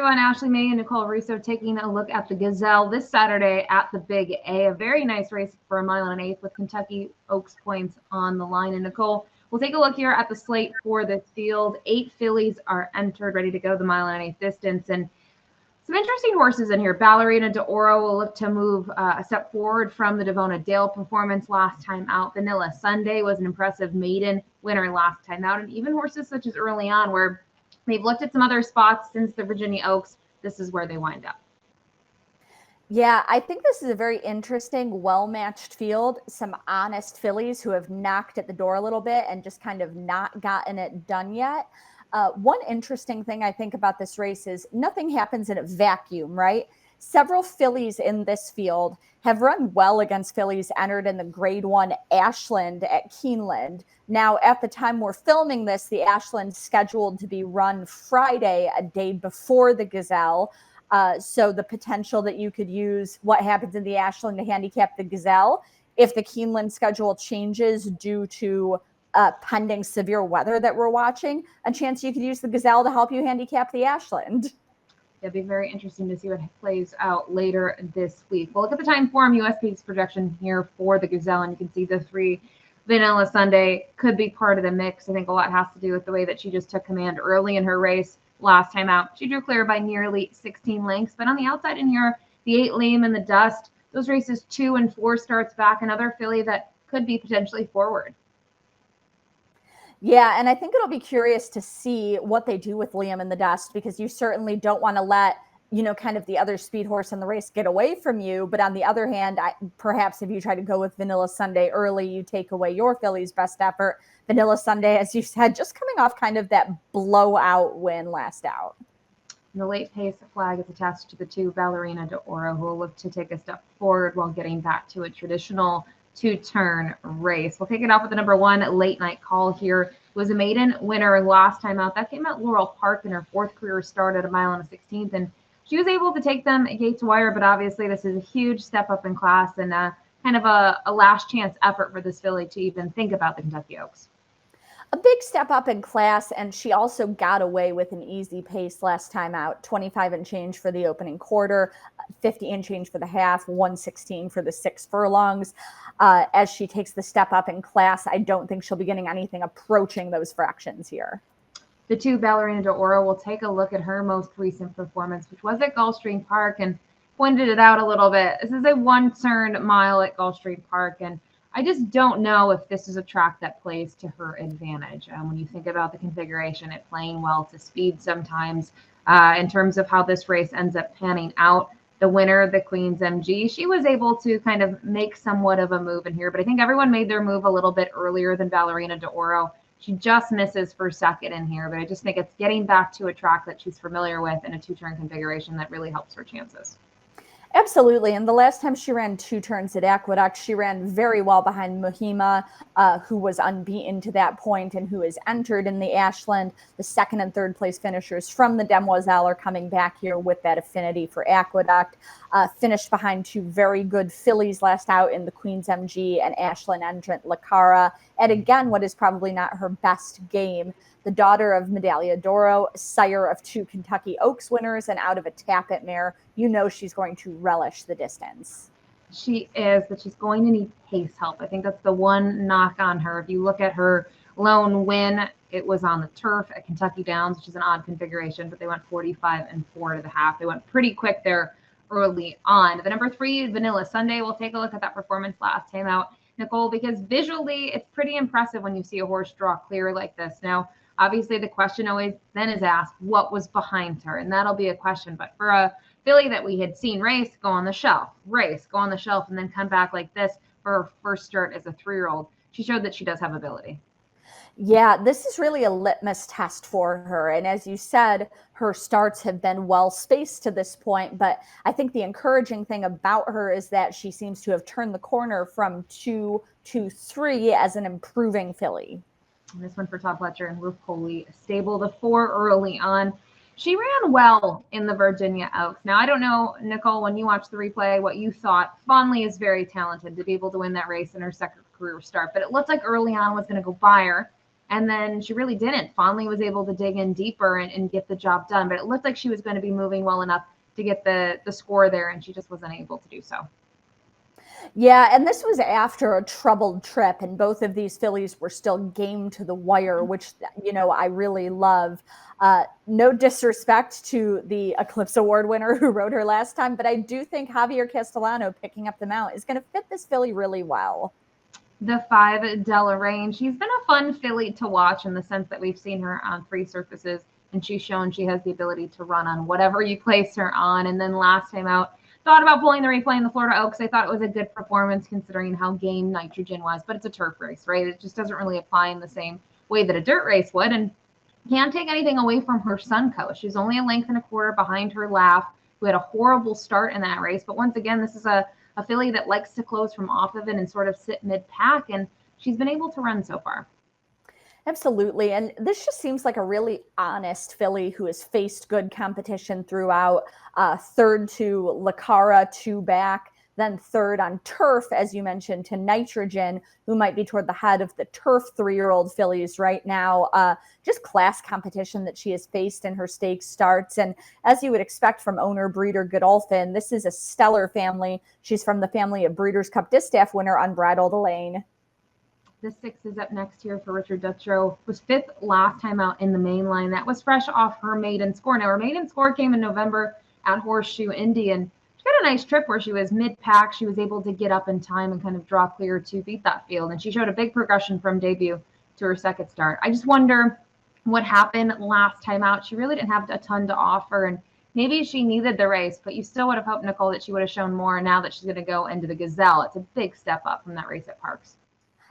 everyone. Ashley May and Nicole Russo taking a look at the Gazelle this Saturday at the Big A. A very nice race for a mile and an eighth with Kentucky Oaks points on the line. And Nicole, we'll take a look here at the slate for this field. 8 fillies are entered, ready to go the mile and an eighth distance. And some interesting horses in here. Ballerina de Oro will look to move a step forward from the Devona Dale performance last time out. Vanilla Sunday was an impressive maiden winner last time out. And even horses such as Early On, where they've looked at some other spots since the Virginia Oaks, this is where they wind up. Yeah, I think this is a very interesting, well-matched field. Some honest fillies who have knocked at the door a little bit and just kind of not gotten it done yet. One interesting thing I think about this race is nothing happens in a vacuum, right? Several fillies in this field have run well against fillies entered in the Grade 1 Ashland at Keeneland. Now, at the time we're filming this, the Ashland's scheduled to be run Friday, a day before the Gazelle. So the potential that you could use what happens in the Ashland to handicap the Gazelle, if the Keeneland schedule changes due to pending severe weather that we're watching, a chance you could use the Gazelle to help you handicap the Ashland. It'll be very interesting to see what plays out later this week. We'll look at the time form USP's projection here for the Gazelle, and you can see the 3 Vanilla Sunday could be part of the mix. I think a lot has to do with the way that she just took command early in her race last time out. She drew clear by nearly 16 lengths, but on the outside in here, the 8 Liam and the Dust, those races 2 and 4 starts back, another filly that could be potentially forward. Yeah, and I think it'll be curious to see what they do with Liam in the Dust, because you certainly don't want to let, kind of the other speed horse in the race get away from you. But on the other hand, perhaps if you try to go with Vanilla Sunday early, you take away your filly's best effort. Vanilla Sunday, as you said, just coming off kind of that blowout win last out. And the late pace flag is attached to the 2 Ballerina de Oro, who will look to take a step forward while getting back to a traditional 2-turn race. We'll take it off with the number 1 Late Night Call here. It was a maiden winner last time out. That came at Laurel Park in her 4th career start at a mile and a 16th, and she was able to take them gate to wire. But obviously, this is a huge step up in class and kind of a last chance effort for this filly to even think about the Kentucky Oaks. A big step up in class, and she also got away with an easy pace last time out. 25 and change for the opening quarter, 50 and change for the half, 116 for the 6 furlongs. As she takes the step up in class, I don't think she'll be getting anything approaching those fractions here. The 2 Ballerina de Oro will take a look at her most recent performance, which was at Gulfstream Park, and pointed it out a little bit. This is a 1-turn mile at Gulfstream Park, and I just don't know if this is a track that plays to her advantage. When you think about the configuration, it playing well to speed sometimes. In terms of how this race ends up panning out, the winner, the Queen's MG, she was able to kind of make somewhat of a move in here, but I think everyone made their move a little bit earlier than Ballerina de Oro. She just misses for second in here, but I just think it's getting back to a track that she's familiar with in a 2-turn configuration that really helps her chances. Absolutely. And the last time she ran 2 turns at Aqueduct, she ran very well behind Mohima, who was unbeaten to that point and who has entered in the Ashland. The 2nd and 3rd place finishers from the Demoiselle are coming back here with that affinity for Aqueduct. Finished behind 2 very good fillies last out in the Queen's MG and Ashland entrant Lacara. And again, what is probably not her best game, the daughter of Medaglia d'Oro, sire of 2 Kentucky Oaks winners, and out of a Tappet mare. She's going to relish the distance. She is, but she's going to need pace help. I think that's the one knock on her. If you look at her lone win, it was on the turf at Kentucky Downs, which is an odd configuration, but they went 45 and 4 to the half. They went pretty quick there early on. The number 3, Vanilla Sunday, we'll take a look at that performance last time out, Nicole, because visually it's pretty impressive when you see a horse draw clear like this. Now, obviously, the question always then is asked, what was behind her? And that'll be a question. But for a filly that we had seen race, go on the shelf, and then come back like this for her first start as a 3-year-old, she showed that she does have ability. Yeah, this is really a litmus test for her. And as you said, her starts have been well spaced to this point. But I think the encouraging thing about her is that she seems to have turned the corner from 2 to 3 as an improving filly. And this one for Todd Fletcher and Rupoli stable, the 4 early on. She ran well in the Virginia Oaks. Now, I don't know, Nicole, when you watched the replay, what you thought. Fondley is very talented to be able to win that race in her 2nd career start, but it looked like Early On was going to go by her. And then she really didn't. Fondly was able to dig in deeper and get the job done. But it looked like she was going to be moving well enough to get the score there, and she just wasn't able to do so. Yeah, and this was after a troubled trip, and both of these fillies were still game to the wire, which, I really love. No disrespect to the Eclipse Award winner who rode her last time, but I do think Javier Castellano picking up the mount is going to fit this filly really well. The 5 Della Rain, she's been a fun filly to watch in the sense that we've seen her on free surfaces, and she's shown she has the ability to run on whatever you place her on. And then last time out, thought about pulling the replay in the Florida Oaks. I thought it was a good performance considering how game Nitrogen was, but it's a turf race, right? It just doesn't really apply in the same way that a dirt race would, and can't take anything away from her Suncoast. She's only a length and a quarter behind her Laugh, who had a horrible start in that race. But once again, this is a filly that likes to close from off of it and sort of sit mid-pack, and she's been able to run so far. Absolutely. And this just seems like a really honest filly who has faced good competition throughout. Third to Lacara, 2 back, then third on turf, as you mentioned, to Nitrogen, who might be toward the head of the turf 3-year-old fillies right now. Just class competition that she has faced in her stakes starts. And as you would expect from owner breeder Godolphin, this is a stellar family. She's from the family of Breeders' Cup Distaff winner Unbridled Elaine. The 6 is up next here for Richard Dutrow. Was 5th last time out in the main line. That was fresh off her maiden score. Now, her maiden score came in November at Horseshoe Indy, and she got a nice trip where she was mid-pack. She was able to get up in time and kind of draw clear to beat that field, and she showed a big progression from debut to her second start. I just wonder what happened last time out. She really didn't have a ton to offer, and maybe she needed the race, but you still would have hoped, Nicole, that she would have shown more now that she's going to go into the Gazelle. It's a big step up from that race at Parks.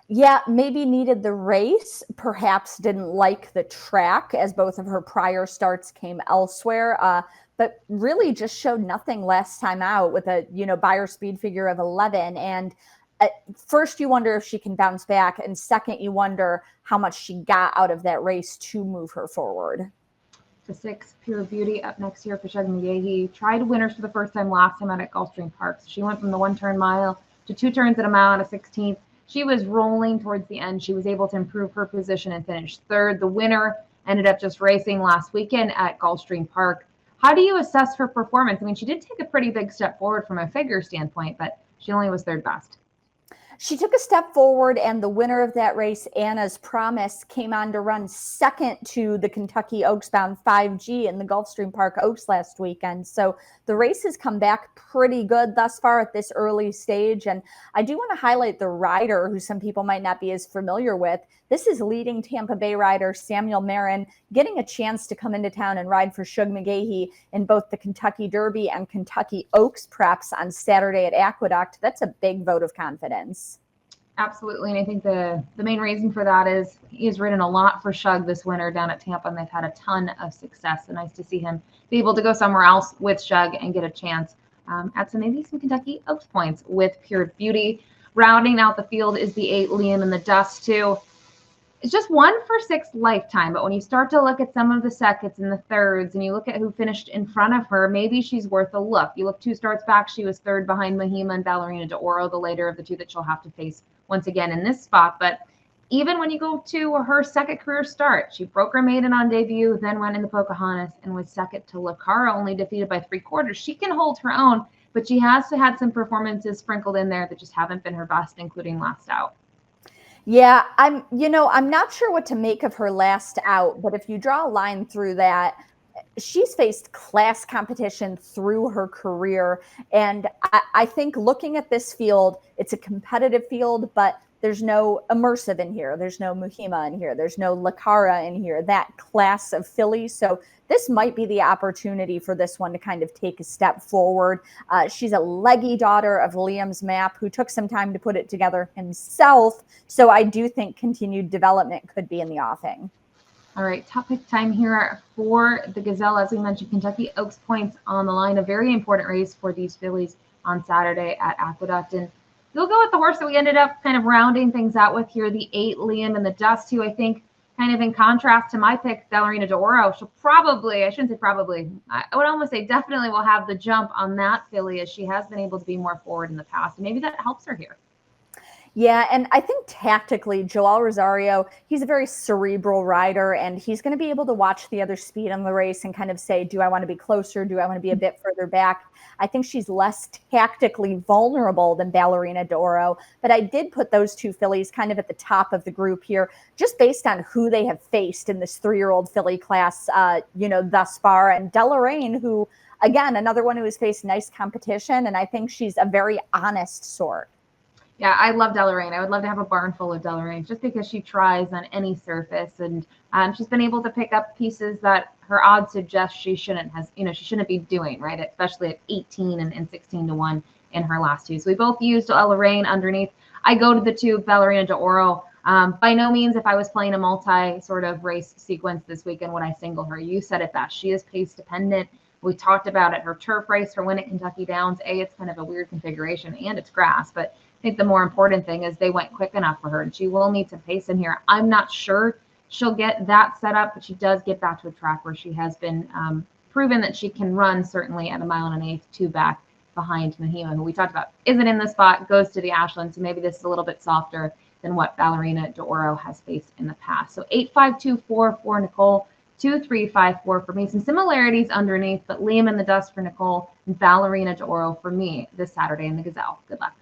Yeah, maybe needed the race, perhaps didn't like the track as both of her prior starts came elsewhere, but really just showed nothing last time out with a, Beyer speed figure of 11. And at first you wonder if she can bounce back, and second you wonder how much she got out of that race to move her forward. The 6, Pure Beauty, up next here for Shug McGahee. Tried winners for the first time last time out at Gulfstream Park. So she went from the 1-turn mile to 2 turns at a mile and a 16th. She was rolling towards the end. She was able to improve her position and finish third. The winner ended up just racing last weekend at Gulfstream Park. How do you assess her performance? I mean, she did take a pretty big step forward from a figure standpoint, but she only was third best. She took a step forward, and the winner of that race, Anna's Promise, came on to run second to the Kentucky Oaks-bound 5G in the Gulfstream Park Oaks last weekend. So the race has come back pretty good thus far at this early stage. And I do want to highlight the rider who some people might not be as familiar with. This is leading Tampa Bay rider Samuel Marin, getting a chance to come into town and ride for Shug McGahee in both the Kentucky Derby and Kentucky Oaks preps on Saturday at Aqueduct. That's a big vote of confidence. Absolutely, and I think the main reason for that is he has ridden a lot for Shug this winter down at Tampa, and they've had a ton of success. So nice to see him be able to go somewhere else with Shug and get a chance at maybe some Kentucky Oaks points with Pure Beauty. Rounding out the field is the 8 Liam in the Dust too. It's just 1 for 6 lifetime, but when you start to look at some of the seconds and the thirds, and you look at who finished in front of her, maybe she's worth a look. You look 2 starts back, she was third behind Mahima and Ballerina d'Oro, the later of the 2 that she'll have to face once again in this spot. But even when you go to her second career start, she broke her maiden on debut, then went in the Pocahontas and was second to Lacara, only defeated by 3/4. She can hold her own, but she has had some performances sprinkled in there that just haven't been her best, including last out. Yeah, I'm not sure what to make of her last out, but if you draw a line through that, she's faced class competition through her career. And I think looking at this field, it's a competitive field, but there's no Immersive in here. There's no Muhima in here. There's no Lacara in here, that class of filly. So this might be the opportunity for this one to kind of take a step forward. She's a leggy daughter of Liam's Map, who took some time to put it together himself. So I do think continued development could be in the offing. All right, top pick time here for the Gazelle. As we mentioned, Kentucky Oaks points on the line. A very important race for these fillies on Saturday at Aqueduct. And we'll go with the horse that we ended up kind of rounding things out with here, the 8 Liam in the Dust, who I think kind of in contrast to my pick, Ballerina d'Oro, she'll probably, I shouldn't say probably, I would almost say definitely will have the jump on that filly, as she has been able to be more forward in the past. And maybe that helps her here. Yeah, and I think tactically, Joel Rosario, he's a very cerebral rider, and he's going to be able to watch the other speed on the race and kind of say, do I want to be closer? Do I want to be a bit further back? I think she's less tactically vulnerable than Ballerina d'Oro, but I did put those two fillies kind of at the top of the group here, just based on who they have faced in this 3-year-old filly class, thus far. And Deloraine, who, again, another one who has faced nice competition, and I think she's a very honest sort. Yeah, I love Deloraine. I would love to have a barn full of Deloraine just because she tries on any surface, and she's been able to pick up pieces that her odds suggest she shouldn't be doing, right? Especially at 18 and 16 to 1 in her last two. So we both used Deloraine underneath. I go to the two Ballerina d'Oro. By no means, if I was playing a multi sort of race sequence this weekend, would I single her. You said it best. She is pace dependent. We talked about it. Her turf race, her win at Kentucky Downs. It's kind of a weird configuration and it's grass, but I think the more important thing is they went quick enough for her, and she will need to pace in here. I'm not sure she'll get that set up, but she does get back to a track where she has been proven that she can run, certainly at 1 1/8 2 back behind Mahima, who we talked about isn't in the spot, goes to the Ashland. So maybe this is a little bit softer than what Ballerina d'Oro has faced in the past. So 8-5-2-4 for Nicole, 2-3-5-4 for me. Some similarities underneath, but Liam in the dust for Nicole and Ballerina d'Oro for me this Saturday in the Gazelle. Good luck.